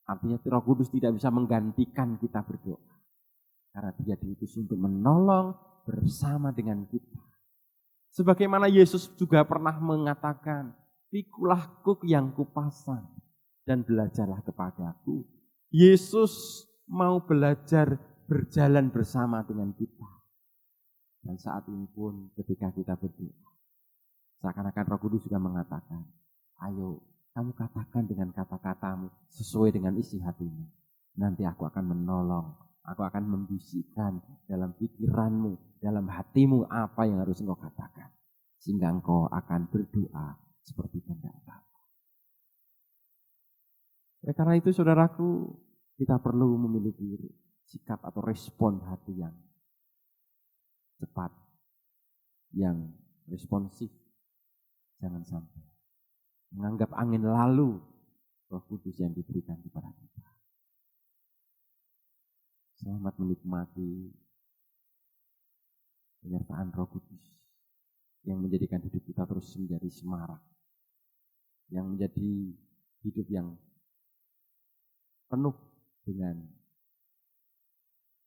Artinya Roh Kudus tidak bisa menggantikan kita berdoa. Karena dia diutus untuk menolong bersama dengan kita. Sebagaimana Yesus juga pernah mengatakan, pikulah kuk yang kupasang dan belajarlah kepadaku. Yesus mau belajar berjalan bersama dengan kita. Dan saat ini pun ketika kita berdoa, seakan-akan Roh Kudus juga mengatakan, ayo kamu katakan dengan kata-katamu sesuai dengan isi hatimu. Nanti aku akan menolong, aku akan membisikkan dalam pikiranmu, dalam hatimu apa yang harus engkau katakan. Sehingga engkau akan berdoa seperti kehendak Bapa. Karena itu saudaraku, kita perlu memiliki sikap atau respon hati yang cepat, yang responsif. Jangan sampai menganggap angin lalu Roh Kudus yang diberikan kepada kita. Selamat menikmati penyertaan Roh Kudus yang menjadikan hidup kita terus menjadi semarak, yang menjadi hidup yang penuh dengan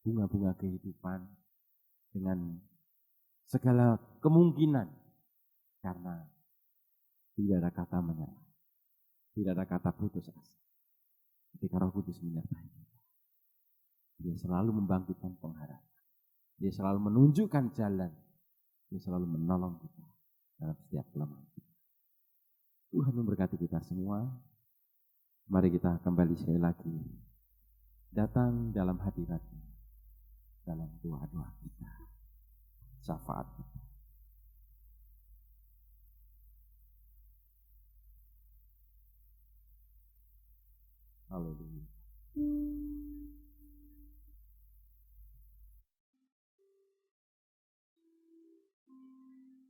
bunga-bunga kehidupan, dengan segala kemungkinan, karena tidak ada kata menyerah, tidak ada kata putus asa. Ketika Roh Kudus menyertai kita, dia selalu membangkitkan pengharapan, dia selalu menunjukkan jalan, dia selalu menolong kita dalam setiap kelemahan kita. Tuhan memberkati kita semua. Mari kita kembali sekali lagi datang dalam hadirat-Nya, dalam doa-doa kita, syafaat kita. Haleluya.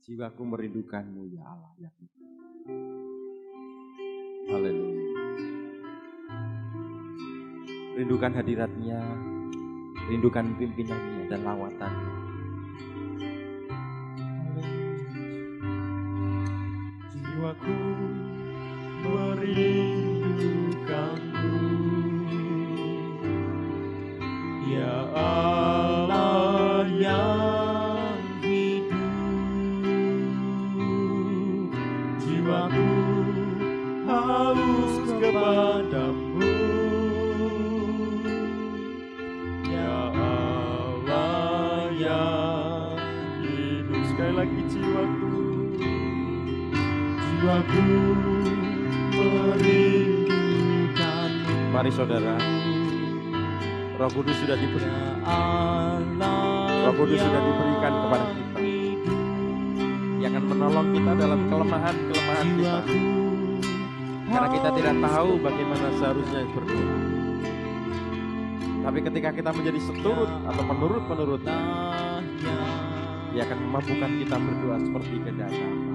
Jiwaku merindukanmu ya Allah ya Tuhan. Haleluya. Rindukan hadirat-Nya, rindukan pimpinan-Nya dan lawatan-Nya.
Jiwaku merindukanmu, ya Allah yang hidup. Jiwaku haus kepadamu, ya Allah yang hidup. Sekali lagi jiwaku merindukanmu.
Mari saudara, Roh Kudus sudah diberikan. Roh Kudus sudah diberikan kepada kita. Dia akan menolong kita dalam kelemahan-kelemahan kita. Karena kita tidak tahu bagaimana seharusnya berdoa. Tapi ketika kita menjadi seturut atau penurut-penurutnya, Dia akan memampukan kita berdoa seperti kehendak Bapa.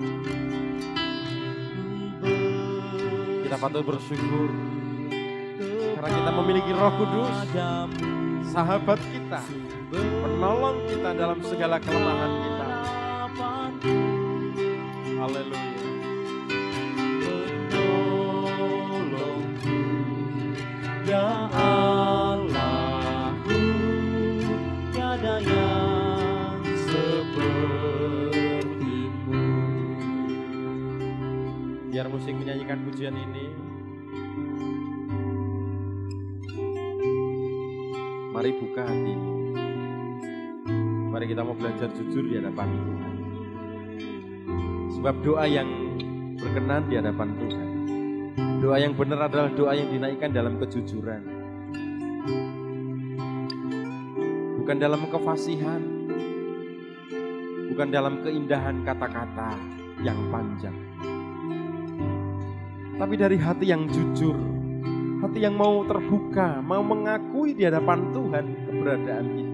Kita patut bersyukur Karena kita memiliki Roh Kudus, sahabat kita, penolong kita dalam segala kelemahan kita. Haleluya.
Penolongku, ya Allahku, tiada yang sepertimu.
Biar musik menyanyikan pujian ini, mari buka hati. Mari kita mau belajar jujur di hadapan Tuhan. Sebab doa yang berkenan di hadapan Tuhan, doa yang benar adalah doa yang dinaikkan dalam kejujuran, bukan dalam kefasihan, bukan dalam keindahan kata-kata yang panjang, tapi dari hati yang jujur, hati yang mau terbuka, mau mengakui di hadapan Tuhan keberadaan kita.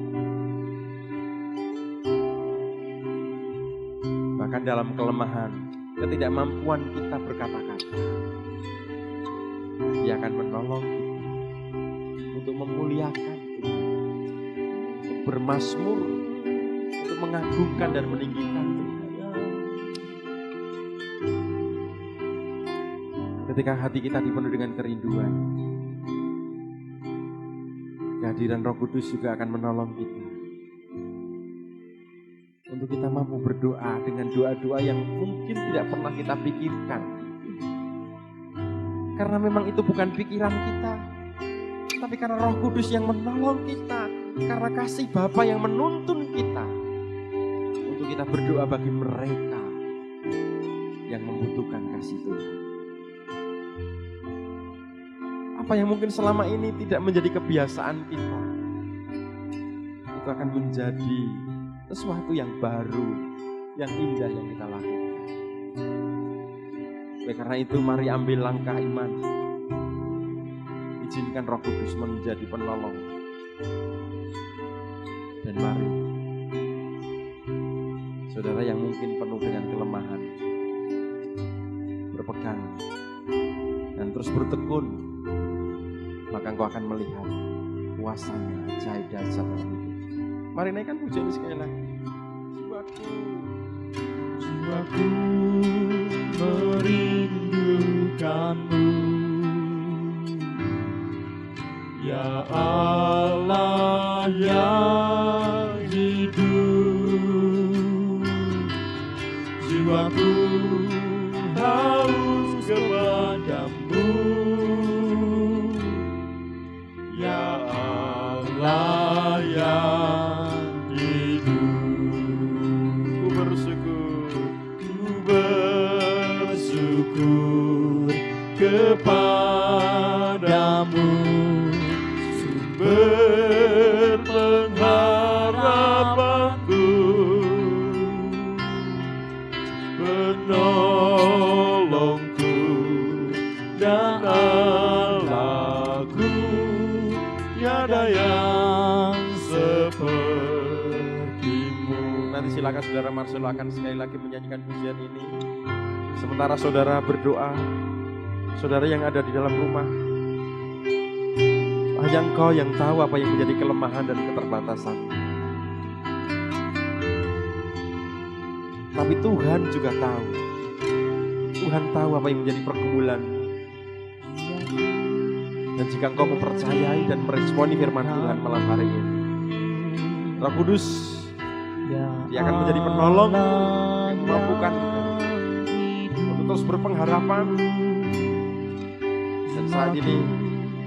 Bahkan dalam kelemahan, ketidakmampuan kita berkata-kata, Dia akan menolong kita untuk memuliakan Tuhan, untuk bermazmur, untuk mengagungkan dan meninggikan Tuhan. Ketika hati kita dipenuhi dengan kerinduan, kehadiran Roh Kudus juga akan menolong kita untuk kita mampu berdoa dengan doa-doa yang mungkin tidak pernah kita pikirkan. Karena memang itu bukan pikiran kita, tapi karena Roh Kudus yang menolong kita, karena kasih Bapa yang menuntun kita untuk kita berdoa bagi mereka yang membutuhkan kasih Tuhan. Apa yang mungkin selama ini tidak menjadi kebiasaan kita, itu akan menjadi sesuatu yang baru, yang indah yang kita lakukan. Oleh karena itu mari ambil langkah iman. Izinkan Roh Kudus menjadi penolong. Dan mari, saudara yang mungkin penuh dengan kelemahan, berpegang dan terus bertekun, maka engkau akan melihat kuasanya ajaib dahsyat dalam hidup. Mari naikkan pujian ini sekali lagi.
Jiwaku merindukanmu, ya Allah yang hidup. Jiwaku haus kepadamu, ya Allah yang kepadamu, sumber pengharapanku, penolongku dan Allahku, tiada yang sepertimu.
Nanti silakan saudara Marcelo akan sekali lagi menyanyikan pujian ini. Sementara saudara berdoa, saudara yang ada di dalam rumah, hanya engkau yang tahu apa yang menjadi kelemahan dan keterbatasan. Tapi Tuhan juga tahu. Tuhan tahu apa yang menjadi pergumulanmu. Dan jika engkau mempercayai dan meresponi firman Tuhan malam hari ini, Roh Kudus, Dia akan menjadi penolong yang memampukan terus berpengharapan. Dan saat ini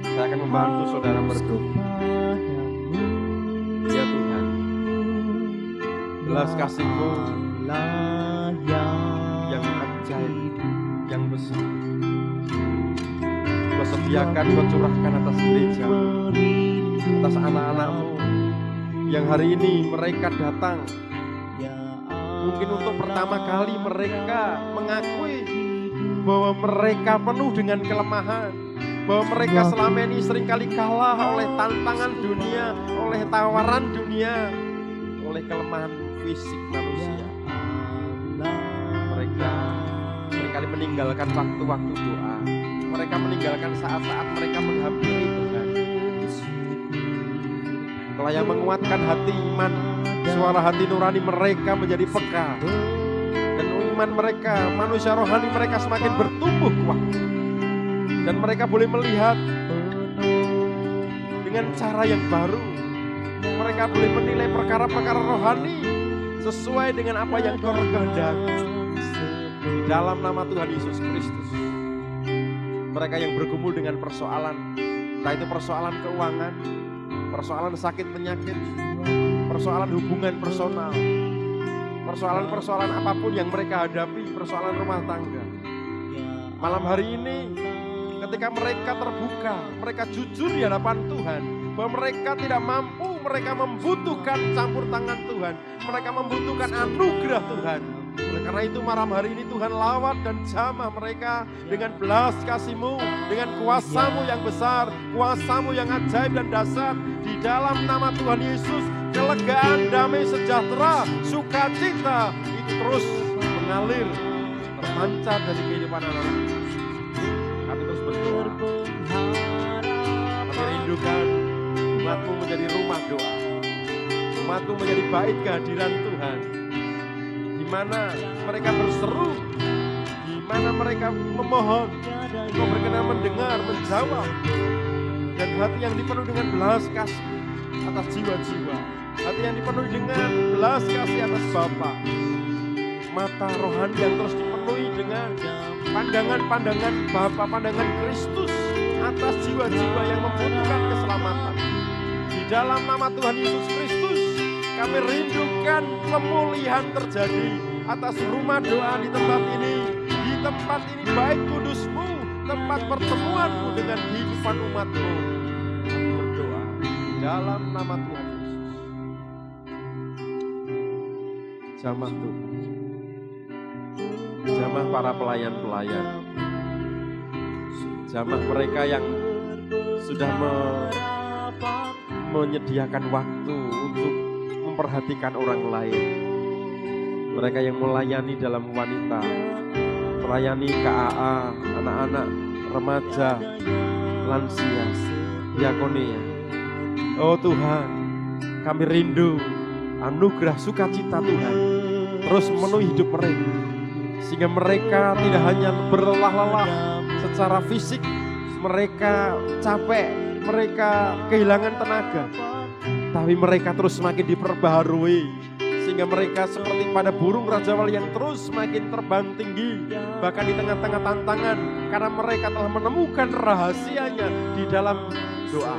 saya akan membantu saudara berdoa. Ya Tuhan, belas kasih-Mu yang ajaib, yang besar, Kau sediakan, Kau curahkan atas gereja, atas anak-anak-Mu yang hari ini mereka datang. Mungkin untuk pertama kali mereka mengakui bahwa mereka penuh dengan kelemahan, bahwa mereka selama ini seringkali kalah oleh tantangan dunia, oleh tawaran dunia, oleh kelemahan fisik manusia. Mereka seringkali meninggalkan waktu-waktu doa, Mereka meninggalkan saat-saat mereka menghampiri Tuhan. Engkau yang menguatkan hati iman, suara hati nurani mereka menjadi peka. Dan iman mereka, manusia rohani mereka semakin bertumbuh kuat. Dan mereka boleh melihat dengan cara yang baru. Mereka boleh menilai perkara-perkara rohani sesuai dengan apa yang Kau kehendaki. Di dalam nama Tuhan Yesus Kristus. Mereka yang bergumul dengan persoalan, entah itu persoalan keuangan, persoalan sakit penyakit, persoalan hubungan personal, persoalan-persoalan apapun yang mereka hadapi, persoalan rumah tangga. Malam hari ini, ketika mereka terbuka, mereka jujur di hadapan Tuhan, bahwa mereka tidak mampu, mereka membutuhkan campur tangan Tuhan, mereka membutuhkan anugerah Tuhan. Oleh karena itu malam hari ini Tuhan lawat dan jamah mereka dengan belas kasih-Mu, dengan kuasa-Mu yang besar, kuasa-Mu yang ajaib dan dahsyat. Di dalam nama Tuhan Yesus, kelegaan, damai, sejahtera, sukacita itu terus mengalir, terpancar dari kehidupan anak-anak. Kami terus berdoa. Kami rindukan umat-Mu menjadi rumah doa. Umat-Mu menjadi bait kehadiran Tuhan. Di mana mereka berseru, di mana mereka memohon, Engkau berkenan mendengar, menjawab, dan hati yang dipenuhi dengan belas kasih atas jiwa-jiwa, hati yang dipenuhi dengan belas kasih atas Bapa, mata rohani yang terus dipenuhi dengan pandangan-pandangan Bapa, pandangan Kristus atas jiwa-jiwa yang membutuhkan keselamatan. Di dalam nama Tuhan Yesus Kristus, kami rindukan pemulihan terjadi atas rumah doa di tempat ini. Di tempat ini baik kudus-Mu, tempat pertemuan-Mu dengan kehidupan umat-Mu. Kami berdoa dalam nama Tuhan Yesus. Jamah Tuhan, jamah para pelayan-pelayan, jamah mereka yang sudah menyediakan waktu untuk memperhatikan orang lain. Mereka yang melayani dalam wanita, melayani KAA, anak-anak, remaja, lansia, diakonia. Oh Tuhan, kami rindu anugerah sukacita Tuhan terus memenuhi hidup mereka, sehingga mereka tidak hanya berlelah-lelah secara fisik, mereka capek, mereka kehilangan tenaga, tapi mereka terus semakin diperbaharui, sehingga mereka seperti pada burung rajawali yang terus semakin terbang tinggi, bahkan di tengah-tengah tantangan, karena mereka telah menemukan rahasianya di dalam doa,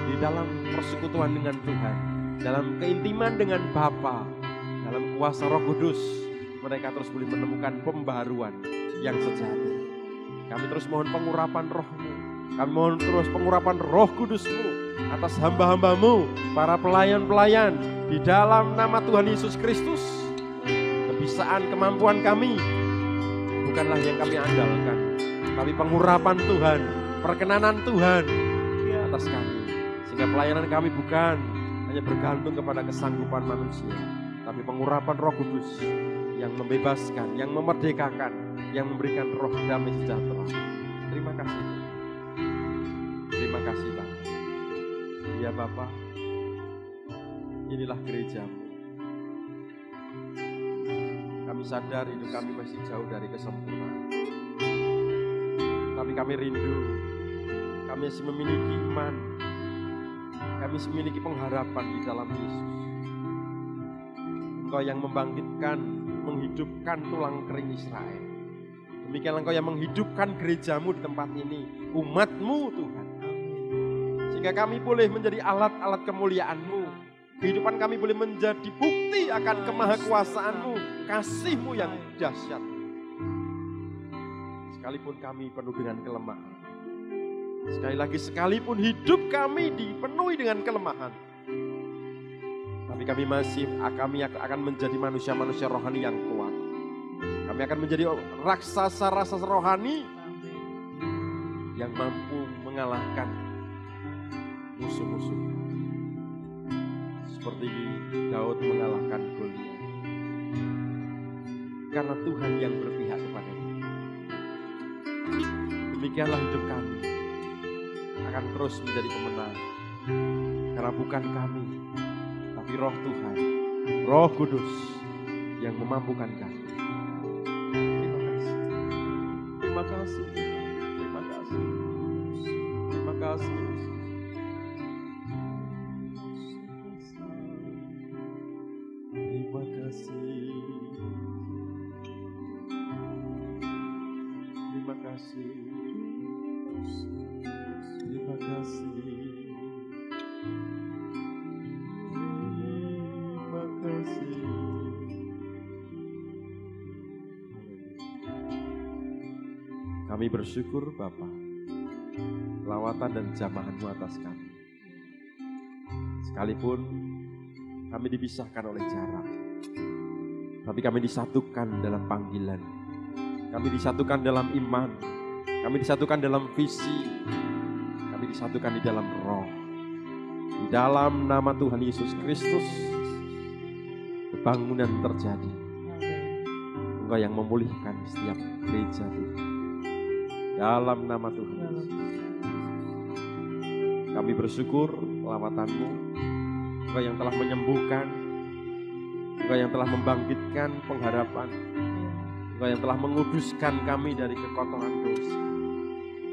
di dalam persekutuan dengan Tuhan, dalam keintiman dengan Bapa, dalam kuasa Roh Kudus. Mereka terus boleh menemukan pembaharuan yang sejati. Kami terus mohon pengurapan Roh-Mu, kami mohon terus pengurapan Roh Kudus-Mu atas hamba-hamba-Mu, para pelayan-pelayan, di dalam nama Tuhan Yesus Kristus. Kebisaan, kemampuan kami bukanlah yang kami andalkan, tapi pengurapan Tuhan, perkenanan Tuhan atas kami, sehingga pelayanan kami bukan hanya bergantung kepada kesanggupan manusia, tapi pengurapan Roh Kudus yang membebaskan, yang memerdekakan, yang memberikan roh damai sejahtera. Terima kasih. Terima kasih Bapak. Ya Bapak, inilah gereja-Mu. Kami sadar hidup kami masih jauh dari kesempurnaan, tapi kami rindu, kami masih memiliki iman, kami masih memiliki pengharapan di dalam Yesus. Engkau yang membangkitkan, menghidupkan tulang kering Israel. Demikianlah Engkau yang menghidupkan gereja-Mu di tempat ini, umat-Mu Tuhan. Sehingga kami boleh menjadi alat-alat kemuliaan-Mu. Kehidupan kami boleh menjadi bukti akan kemahakuasaan-Mu, kasih-Mu yang dahsyat. Sekalipun kami penuh dengan kelemahan. Sekali lagi, sekalipun hidup kami dipenuhi dengan kelemahan, tapi kami akan menjadi manusia-manusia rohani yang kuat. Kami akan menjadi raksasa-raksasa rohani yang mampu mengalahkan musuh-musuh. Seperti Daud mengalahkan Goliat. Karena Tuhan yang berpihak kepada kita. Demikianlah hidup kami akan terus menjadi pemenang. Karena bukan kami, tapi Roh Tuhan, Roh Kudus yang memampukan kami. Terima kasih. Terima kasih. Terima kasih. Terima kasih. Terima kasih. Terima kasih. Terima kasih. Terima kasih. Kami bersyukur Bapa, lawatan dan jamahan-Mu atas kami. Sekalipun kami dipisahkan oleh jarak, tapi kami disatukan dalam panggilan. Kami disatukan dalam iman. Kami disatukan dalam visi. Kami disatukan di dalam roh. Di dalam nama Tuhan Yesus Kristus, kebangunan terjadi. Engkau yang memulihkan setiap gereja Tuhan. Dalam nama Tuhan Yesus. Kami bersyukur lawatan-Mu. Engkau yang telah menyembuhkan. Engkau yang telah membangkitkan pengharapan. Engkau yang telah menguduskan kami dari kekotoran dosa.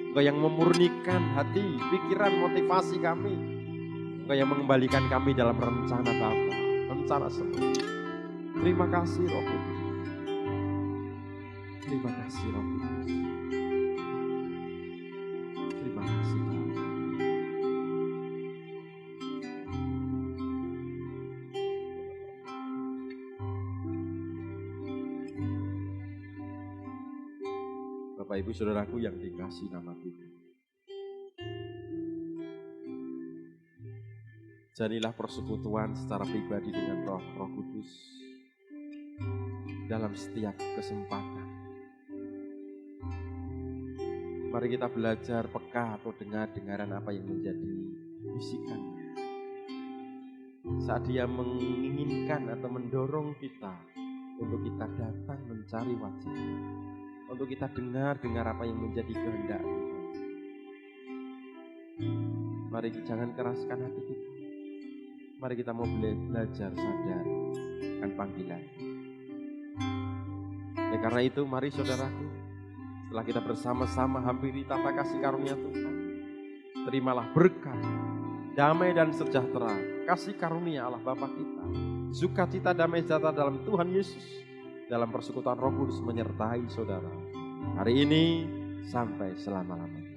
Engkau yang memurnikan hati, pikiran, motivasi kami. Engkau yang mengembalikan kami dalam rencana Bapa, rencana semua. Terima kasih Roh Kudus. Terima kasih Roh Kudus. Terima kasih Bapa. Bapak Ibu Saudaraku yang dikasihi nama Tuhan. Jadilah persekutuan secara pribadi dengan Roh Kudus dalam setiap kesempatan. Mari kita belajar peka atau dengar-dengaran apa yang menjadi bisikan. Saat Dia menginginkan atau mendorong kita untuk kita datang mencari wajah-Nya. Untuk kita dengar apa yang menjadi kehendak Tuhan. Mari jangan keraskan hati kita. Mari kita mau belajar sadar akan panggilan. Ya, karena itu mari saudaraku, setelah kita bersama-sama hampiri tata kasih karunia Tuhan, terimalah berkat, damai dan sejahtera, kasih karunia Allah Bapa kita, sukacita damai sejahtera dalam Tuhan Yesus, dalam persekutuan Roh Kudus menyertai saudara hari ini sampai selama-lamanya.